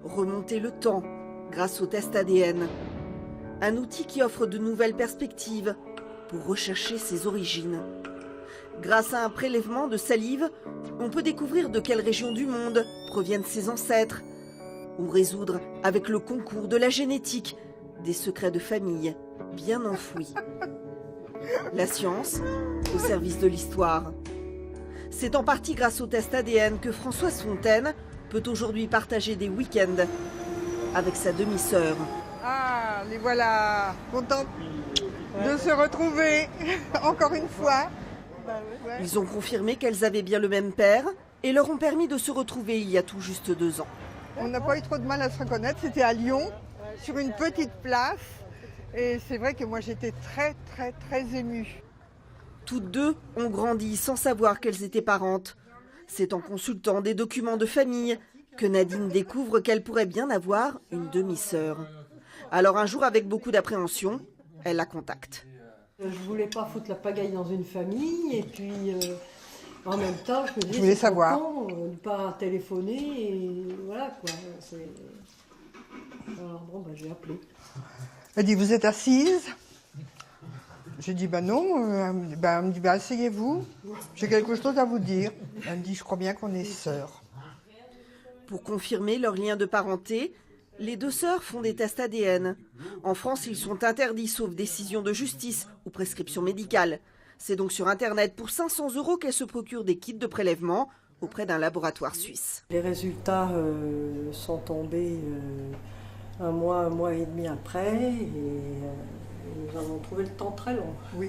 remonter le temps grâce au test ADN. Un outil qui offre de nouvelles perspectives pour rechercher ses origines. Grâce à un prélèvement de salive, on peut découvrir de quelle région du monde proviennent ses ancêtres ou résoudre avec le concours de la génétique des secrets de famille bien enfouis. La science au service de l'histoire. C'est en partie grâce au test ADN que Françoise Fontaine peut aujourd'hui partager des week-ends avec sa demi-sœur. Ah, les voilà, contente de se retrouver encore une fois. Ils ont confirmé qu'elles avaient bien le même père et leur ont permis de se retrouver il y a tout juste 2 ans. On n'a pas eu trop de mal à se reconnaître, c'était à Lyon, sur une petite place. Et c'est vrai que moi j'étais très émue. Toutes deux ont grandi sans savoir qu'elles étaient parentes. C'est en consultant des documents de famille que Nadine découvre qu'elle pourrait bien avoir une demi-sœur. Alors un jour, avec beaucoup d'appréhension, elle la contacte. Je voulais pas foutre la pagaille dans une famille et puis en même temps je voulais savoir. Ne pas téléphoner et voilà quoi. Alors bon j'ai appelé. Elle dit vous êtes assise? J'ai dit non. Elle me dit asseyez-vous. J'ai quelque chose à vous dire. Elle me dit je crois bien qu'on est sœurs. Pour confirmer leur lien de parenté, les deux sœurs font des tests ADN. En France, ils sont interdits sauf décision de justice ou prescription médicale. C'est donc sur Internet pour 500 € qu'elles se procurent des kits de prélèvement auprès d'un laboratoire suisse. Les résultats sont tombés un mois et demi après et nous avons trouvé le temps très long. Oui.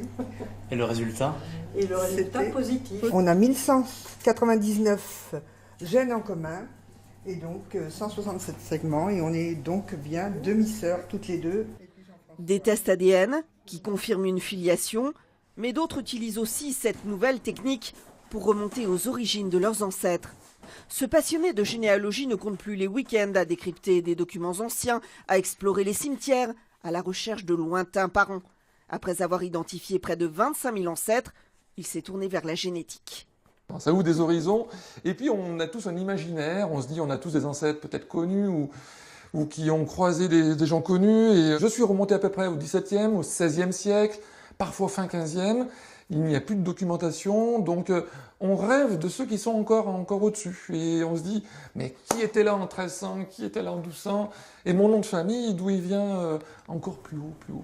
Et le résultat? Et le résultat positif. On a 1199 gènes en commun. Et donc 167 segments et on est donc bien demi-sœurs toutes les deux. Des tests ADN qui confirment une filiation, mais d'autres utilisent aussi cette nouvelle technique pour remonter aux origines de leurs ancêtres. Ce passionné de généalogie ne compte plus les week-ends à décrypter des documents anciens, à explorer les cimetières, à la recherche de lointains parents. Après avoir identifié près de 25 000 ancêtres, il s'est tourné vers la génétique. Ça ouvre des horizons, et puis on a tous un imaginaire, on se dit on a tous des ancêtres peut-être connus ou qui ont croisé des gens connus, et je suis remonté à peu près au XVIIe, au XVIe siècle, parfois fin XVe, il n'y a plus de documentation, donc on rêve de ceux qui sont encore au-dessus, et on se dit mais qui était là en 1300, qui était là en 1200, et mon nom de famille, d'où il vient encore plus haut.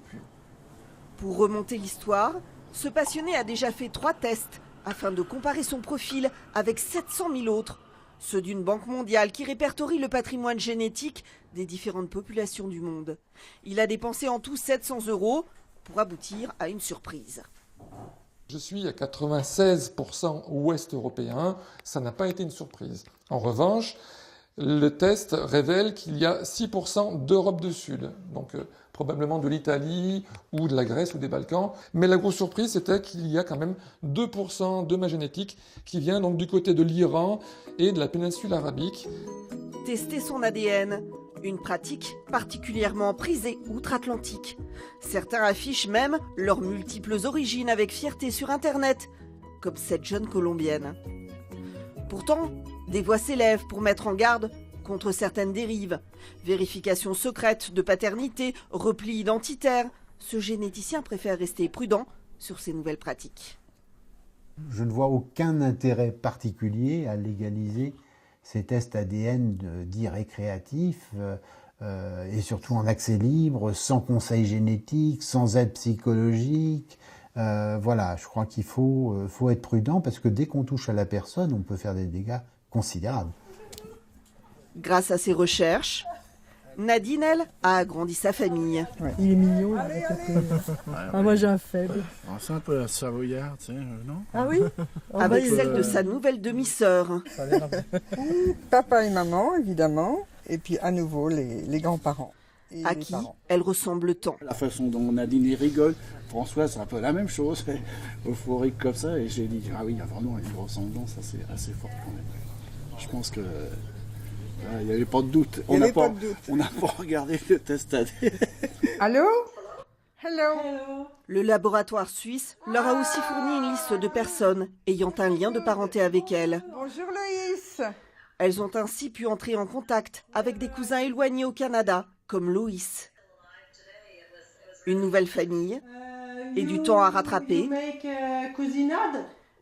Pour remonter l'histoire, ce passionné a déjà fait 3 tests, afin de comparer son profil avec 700 000 autres, ceux d'une banque mondiale qui répertorie le patrimoine génétique des différentes populations du monde. Il a dépensé en tout 700 € pour aboutir à une surprise. Je suis à 96% ouest européen, ça n'a pas été une surprise. En revanche, le test révèle qu'il y a 6% d'Europe du Sud, donc probablement de l'Italie ou de la Grèce ou des Balkans. Mais la grosse surprise, c'était qu'il y a quand même 2% de ma génétique qui vient donc du côté de l'Iran et de la péninsule arabique. Tester son ADN, une pratique particulièrement prisée outre-Atlantique. Certains affichent même leurs multiples origines avec fierté sur Internet, comme cette jeune Colombienne. Pourtant, des voix s'élèvent pour mettre en garde contre certaines dérives. Vérification secrète de paternité, repli identitaire. Ce généticien préfère rester prudent sur ces nouvelles pratiques. Je ne vois aucun intérêt particulier à légaliser ces tests ADN dits récréatifs et surtout en accès libre, sans conseil génétique, sans aide psychologique. Voilà, je crois qu'il faut être prudent parce que dès qu'on touche à la personne, on peut faire des dégâts considérables. Grâce à ses recherches, Nadine, elle, a agrandi sa famille. Ouais, il est mignon. Moi j'ai un faible. C'est un peu la savoyarde, tu sais, non? Ah oui? Avec celle de sa nouvelle demi-sœur. Papa et maman, évidemment, et puis à nouveau les grands-parents. À qui elle ressemble tant. La façon dont Nadine rigole, François, c'est un peu la même chose, euphorique comme ça, et j'ai dit, ah oui, il y a vraiment une ressemblance assez forte quand même. Je pense que il n'y avait pas de doute. On n'a pas regardé le test ADN. Allô? Hello. Le laboratoire suisse leur a aussi fourni une liste de personnes ayant un lien de parenté avec elle. Bonjour Loïs. Elles ont ainsi pu entrer en contact avec des cousins éloignés au Canada, comme Loïs. Une nouvelle famille et du temps à rattraper.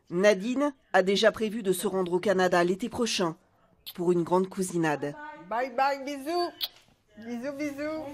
Nadine a déjà prévu de se rendre au Canada l'été prochain pour une grande cousinade. Bye bye, bisous. Bisous, bisous.